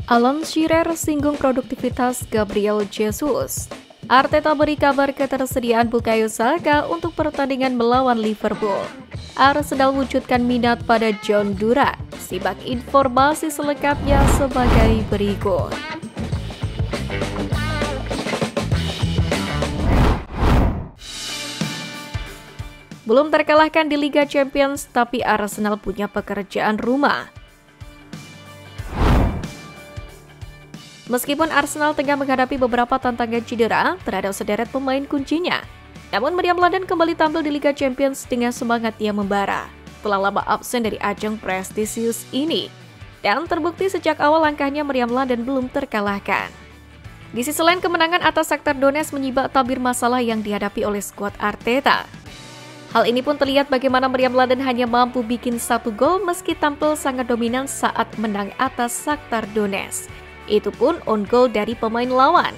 Alan Shearer singgung produktivitas Gabriel Jesus. Arteta beri kabar ketersediaan Bukayo Saka untuk pertandingan melawan Liverpool. Arsenal wujudkan minat pada John Duran. Simak informasi selengkapnya sebagai berikut. Belum terkalahkan di Liga Champions, tapi Arsenal punya pekerjaan rumah. Meskipun Arsenal tengah menghadapi beberapa tantangan cedera terhadap sederet pemain kuncinya, namun Meriam London kembali tampil di Liga Champions dengan semangat yang membara. Telah lama absen dari ajang prestisius ini, dan terbukti sejak awal langkahnya Meriam London belum terkalahkan. Di sisi lain, kemenangan atas Shakhtar Donetsk menyibak tabir masalah yang dihadapi oleh skuad Arteta. Hal ini pun terlihat bagaimana Meriam London hanya mampu bikin 1 gol meski tampil sangat dominan saat menang atas Shakhtar Donetsk. Itu pun on goal dari pemain lawan.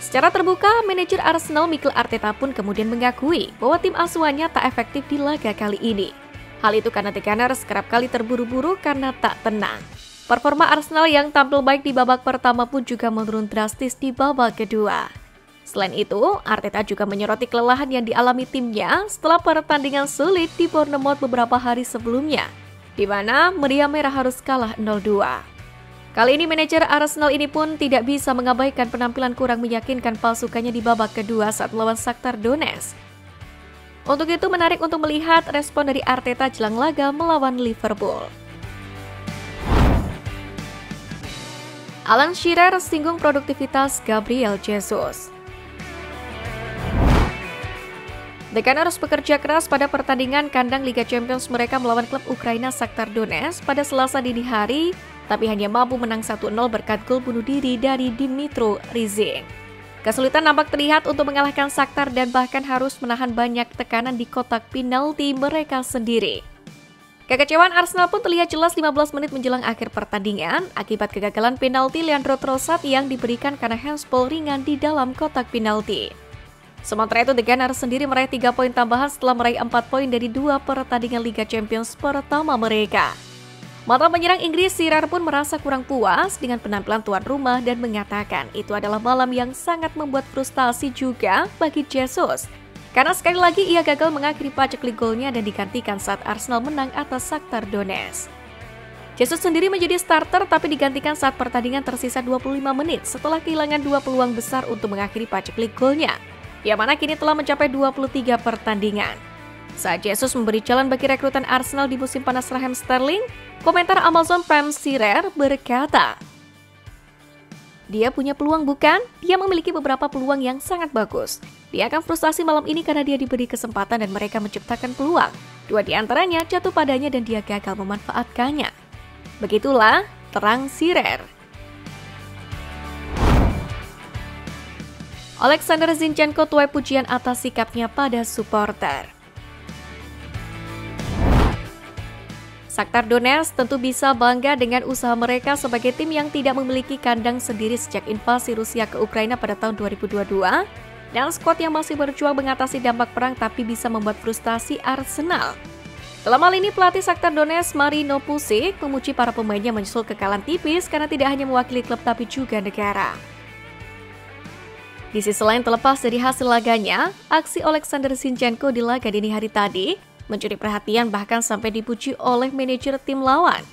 Secara terbuka, manajer Arsenal Mikel Arteta pun kemudian mengakui bahwa tim asuhannya tak efektif di laga kali ini. Hal itu karena The Gunners kerap kali terburu-buru karena tak tenang. Performa Arsenal yang tampil baik di babak pertama pun juga menurun drastis di babak kedua. Selain itu, Arteta juga menyoroti kelelahan yang dialami timnya setelah pertandingan sulit di Bournemouth beberapa hari sebelumnya, di mana Meriam Merah harus kalah 0-2. Kali ini manajer Arsenal ini pun tidak bisa mengabaikan penampilan kurang meyakinkan pasukannya di babak kedua saat melawan Shakhtar Donetsk. Untuk itu menarik untuk melihat respon dari Arteta jelang laga melawan Liverpool. Alan Shearer singgung produktivitas Gabriel Jesus. The Gunners bekerja keras pada pertandingan kandang Liga Champions mereka melawan klub Ukraina Shakhtar Donetsk pada Selasa dini hari, tapi hanya mampu menang 1-0 berkat gol bunuh diri dari Dmytro Rizin. Kesulitan nampak terlihat untuk mengalahkan Shakhtar dan bahkan harus menahan banyak tekanan di kotak penalti mereka sendiri. Kekecewaan Arsenal pun terlihat jelas 15 menit menjelang akhir pertandingan akibat kegagalan penalti Leandro Trossard yang diberikan karena handsball ringan di dalam kotak penalti. Sementara itu, The Gunners sendiri meraih 3 poin tambahan setelah meraih 4 poin dari 2 pertandingan Liga Champions pertama mereka. Mantan penyerang Inggris Shearer pun merasa kurang puas dengan penampilan tuan rumah dan mengatakan itu adalah malam yang sangat membuat frustasi juga bagi Jesus. Karena sekali lagi ia gagal mengakhiri paceklik golnya dan digantikan saat Arsenal menang atas Shakhtar Donetsk. Jesus sendiri menjadi starter tapi digantikan saat pertandingan tersisa 25 menit setelah kehilangan 2 peluang besar untuk mengakhiri paceklik golnya, yang mana kini telah mencapai 23 pertandingan. Saat Jesus memberi jalan bagi rekrutan Arsenal di musim panas Raheem Sterling, komentar Amazon Prime Shearer berkata, "Dia punya peluang bukan? Dia memiliki beberapa peluang yang sangat bagus. Dia akan frustasi malam ini karena dia diberi kesempatan dan mereka menciptakan peluang. 2 di antaranya jatuh padanya dan dia gagal memanfaatkannya." Begitulah terang Shearer. Alexander Zinchenko tuai pujian atas sikapnya pada supporter. Shakhtar Donetsk tentu bisa bangga dengan usaha mereka sebagai tim yang tidak memiliki kandang sendiri sejak invasi Rusia ke Ukraina pada tahun 2022, dan skuad yang masih berjuang mengatasi dampak perang tapi bisa membuat frustasi Arsenal. Dalam hal ini, pelatih Shakhtar Donetsk Marino Pusic memuji para pemainnya menyusul kekalahan tipis karena tidak hanya mewakili klub tapi juga negara. Di sisi lain, terlepas dari hasil laganya, aksi Alexander Zinchenko di laga dini hari tadi mencuri perhatian bahkan sampai dipuji oleh manajer tim lawan.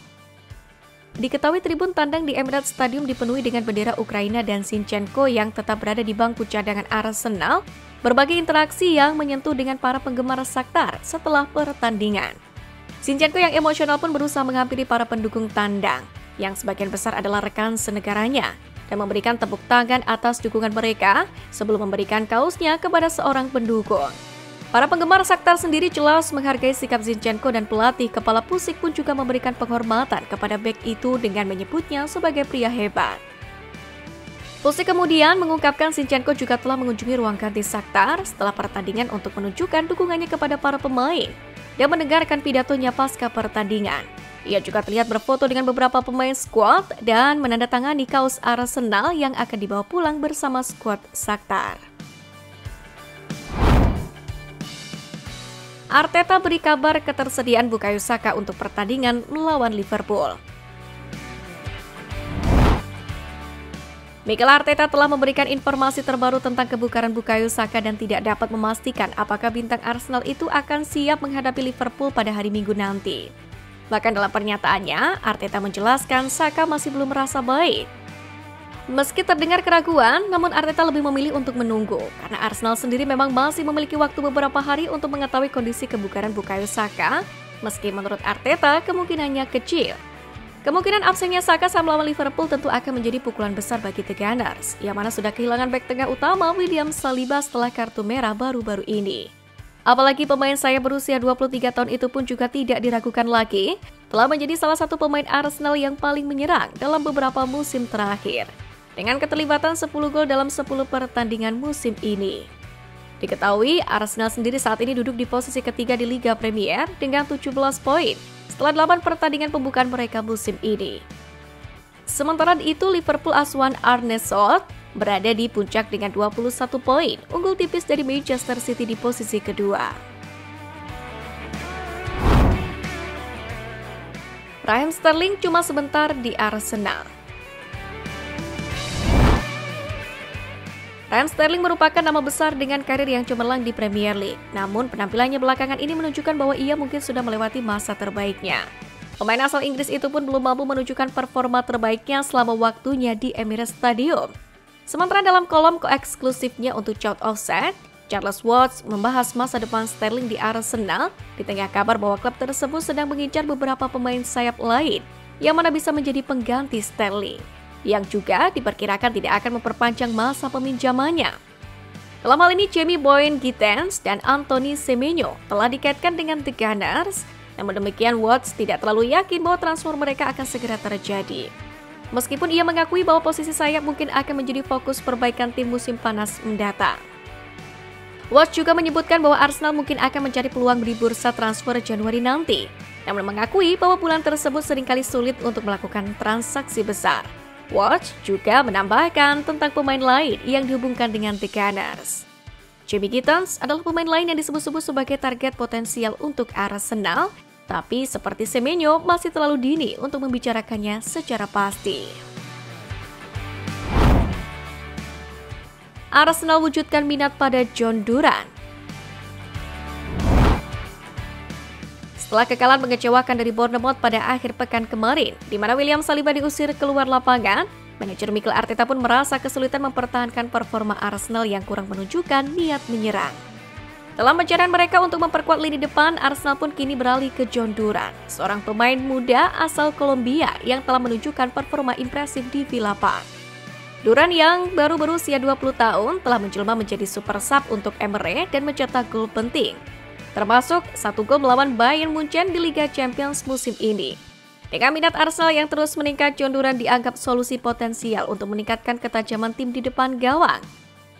Diketahui tribun tandang di Emirates Stadium dipenuhi dengan bendera Ukraina dan Zinchenko yang tetap berada di bangku cadangan Arsenal, berbagai interaksi yang menyentuh dengan para penggemar Shakhtar setelah pertandingan. Zinchenko yang emosional pun berusaha menghampiri para pendukung tandang, yang sebagian besar adalah rekan senegaranya, dan memberikan tepuk tangan atas dukungan mereka sebelum memberikan kaosnya kepada seorang pendukung. Para penggemar Shakhtar sendiri jelas menghargai sikap Zinchenko dan pelatih kepala Pusic pun juga memberikan penghormatan kepada bek itu dengan menyebutnya sebagai pria hebat. Pusic kemudian mengungkapkan Zinchenko juga telah mengunjungi ruang ganti Shakhtar setelah pertandingan untuk menunjukkan dukungannya kepada para pemain dan mendengarkan pidatonya pasca pertandingan. Ia juga terlihat berfoto dengan beberapa pemain skuad dan menandatangani kaos Arsenal yang akan dibawa pulang bersama skuad Shakhtar. Arteta beri kabar ketersediaan Bukayo Saka untuk pertandingan melawan Liverpool. Mikel Arteta telah memberikan informasi terbaru tentang kebugaran Bukayo Saka dan tidak dapat memastikan apakah bintang Arsenal itu akan siap menghadapi Liverpool pada hari Minggu nanti. Bahkan dalam pernyataannya, Arteta menjelaskan Saka masih belum merasa baik. Meski terdengar keraguan, namun Arteta lebih memilih untuk menunggu, karena Arsenal sendiri memang masih memiliki waktu beberapa hari untuk mengetahui kondisi kebugaran Bukayo Saka, meski menurut Arteta kemungkinannya kecil. Kemungkinan absennya Saka saat melawan Liverpool tentu akan menjadi pukulan besar bagi The Gunners, yang mana sudah kehilangan bek tengah utama William Saliba setelah kartu merah baru-baru ini. Apalagi pemain sayap berusia 23 tahun itu pun juga tidak diragukan lagi, telah menjadi salah satu pemain Arsenal yang paling menyerang dalam beberapa musim terakhir, dengan keterlibatan 10 gol dalam 10 pertandingan musim ini. Diketahui, Arsenal sendiri saat ini duduk di posisi ketiga di Liga Premier dengan 17 poin, setelah 8 pertandingan pembukaan mereka musim ini. Sementara itu, Liverpool asuhan Arne Slot berada di puncak dengan 21 poin, unggul tipis dari Manchester City di posisi kedua. Raheem Sterling cuma sebentar di Arsenal. Raheem Sterling merupakan nama besar dengan karir yang cemerlang di Premier League. Namun penampilannya belakangan ini menunjukkan bahwa ia mungkin sudah melewati masa terbaiknya. Pemain asal Inggris itu pun belum mampu menunjukkan performa terbaiknya selama waktunya di Emirates Stadium. Sementara dalam kolom eksklusifnya untuk Chout Offset, Charles Watts membahas masa depan Sterling di Arsenal di tengah kabar bahwa klub tersebut sedang mengincar beberapa pemain sayap lain yang mana bisa menjadi pengganti Sterling, yang juga diperkirakan tidak akan memperpanjang masa peminjamannya. Dalam hal ini, Jamie Boyne-Gittens dan Anthony Semenyo telah dikaitkan dengan The Gunners, namun demikian Watts tidak terlalu yakin bahwa transfer mereka akan segera terjadi. Meskipun ia mengakui bahwa posisi sayap mungkin akan menjadi fokus perbaikan tim musim panas mendatang. Watts juga menyebutkan bahwa Arsenal mungkin akan mencari peluang di bursa transfer Januari nanti, namun mengakui bahwa bulan tersebut seringkali sulit untuk melakukan transaksi besar. Watts juga menambahkan tentang pemain lain yang dihubungkan dengan The Gunners. Jamie Gittens adalah pemain lain yang disebut-sebut sebagai target potensial untuk Arsenal, tapi seperti Semenyo masih terlalu dini untuk membicarakannya secara pasti. Arsenal wujudkan minat pada John Duran. Setelah kekalahan mengecewakan dari Bournemouth pada akhir pekan kemarin, di mana William Saliba diusir keluar lapangan, manajer Mikel Arteta pun merasa kesulitan mempertahankan performa Arsenal yang kurang menunjukkan niat menyerang. Dalam pencarian mereka untuk memperkuat lini depan, Arsenal pun kini beralih ke John Duran, seorang pemain muda asal Kolombia yang telah menunjukkan performa impresif di Villa Park. Duran yang baru berusia 20 tahun telah menjelma menjadi super sub untuk Emre dan mencetak gol penting, termasuk 1 gol melawan Bayern Munchen di Liga Champions musim ini. Dengan minat Arsenal yang terus meningkat, John Duran dianggap solusi potensial untuk meningkatkan ketajaman tim di depan gawang.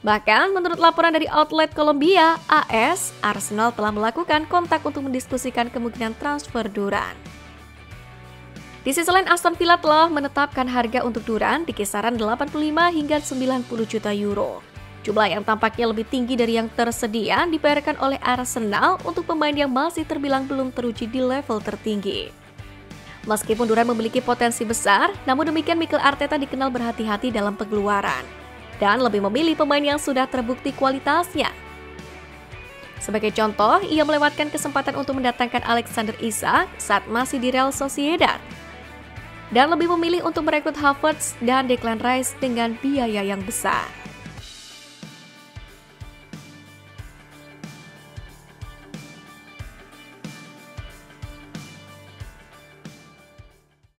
Bahkan, menurut laporan dari outlet Kolombia, AS, Arsenal telah melakukan kontak untuk mendiskusikan kemungkinan transfer Duran. Di sisi lain, Aston Villa telah menetapkan harga untuk Duran di kisaran 85 hingga 90 juta euro. Jumlah yang tampaknya lebih tinggi dari yang tersedia dibayarkan oleh Arsenal untuk pemain yang masih terbilang belum teruji di level tertinggi. Meskipun Duran memiliki potensi besar, namun demikian Mikel Arteta dikenal berhati-hati dalam pengeluaran dan lebih memilih pemain yang sudah terbukti kualitasnya. Sebagai contoh, ia melewatkan kesempatan untuk mendatangkan Alexander Isak saat masih di Real Sociedad dan lebih memilih untuk merekrut Havertz dan Declan Rice dengan biaya yang besar.